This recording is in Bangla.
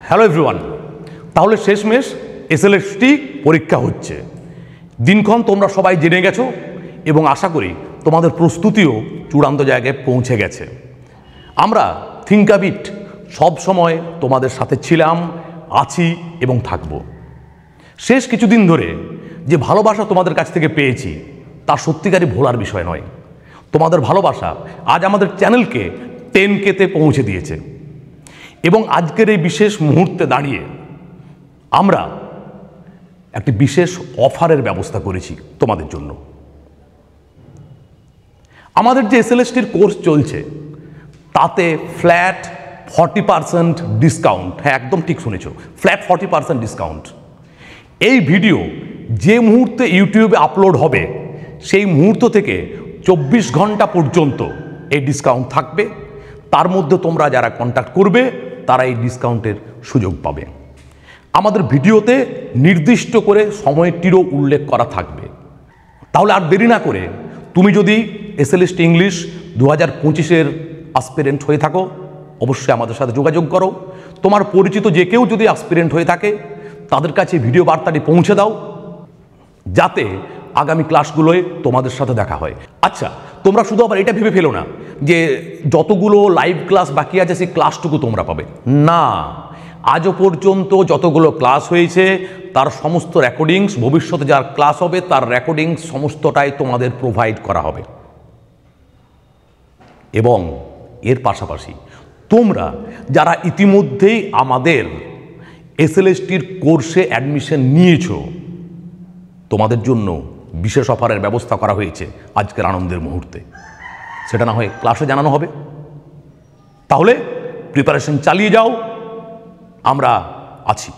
Hello everyone. তাহলে শেষমেশ এসএলএসটি পরীক্ষা হচ্ছে। দিনক্ষণ তোমরা সবাই জেনে গেছো এবং আশা করি তোমাদের প্রস্তুতিও চূড়ান্ত জায়গায় পৌঁছে গেছে। আমরা থিঙ্কাবিট সব সময় তোমাদের সাথে ছিলাম, আছি এবং থাকব। শেষ কিছুদিন ধরে যে ভালোবাসা তোমাদের কাছ থেকে পেয়েছি তা সত্যিকারই ভোলার বিষয় নয়। তোমাদের ভালোবাসা আজ আমাদের চ্যানেলকে 10K-তে পৌঁছে দিয়েছে এবং আজকের এই বিশেষ মুহূর্তে দাঁড়িয়ে আমরা একটি বিশেষ অফারের ব্যবস্থা করেছি তোমাদের জন্য। আমাদের যে এসএলএসটির কোর্স চলছে তাতে ফ্ল্যাট 40% ডিসকাউন্ট। হ্যাঁ, একদম ঠিক শুনেছো, ফ্ল্যাট 40% ডিসকাউন্ট। এই ভিডিও যে মুহূর্তে ইউটিউবে আপলোড হবে সেই মুহূর্ত থেকে 24 ঘন্টা পর্যন্ত এই ডিসকাউন্ট থাকবে। তার মধ্যে তোমরা যারা কন্ট্যাক্ট করবে তারা এই ডিসকাউন্টের সুযোগ পাবে। আমাদের ভিডিওতে নির্দিষ্ট করে সময়টিরও উল্লেখ করা থাকবে। তাহলে আর দেরি না করে তুমি যদি এসএলএসটি ইংলিশ 2025-এর অ্যাসপিরেন্ট হয়ে থাকো অবশ্যই আমাদের সাথে যোগাযোগ করো। তোমার পরিচিত যে কেউ যদি অ্যাসপিরেন্ট হয়ে থাকে তাদের কাছে ভিডিও বার্তাটি পৌঁছে দাও যাতে আগামী ক্লাসগুলোয় তোমাদের সাথে দেখা হয়। আচ্ছা, তোমরা শুধু আবার এটা ভেবে ফেলো না যে যতগুলো লাইভ ক্লাস বাকি আছে সেই ক্লাসটুকু তোমরা পাবে না। আজও পর্যন্ত যতগুলো ক্লাস হয়েছে তার সমস্ত রেকর্ডিংস, ভবিষ্যতে যার ক্লাস হবে তার রেকর্ডিংস সমস্তটাই তোমাদের প্রোভাইড করা হবে। এবং এর পাশাপাশি তোমরা যারা ইতিমধ্যেই আমাদের এসএলএসটির কোর্সে অ্যাডমিশন নিয়েছো তোমাদের জন্য বিশেষ অফারের ব্যবস্থা করা হয়েছে আজকের আনন্দের মুহূর্তে। সেটা না হয় ক্লাসে জানানো হবে। তাহলে প্রিপারেশন চালিয়ে যাও, আমরা আছি।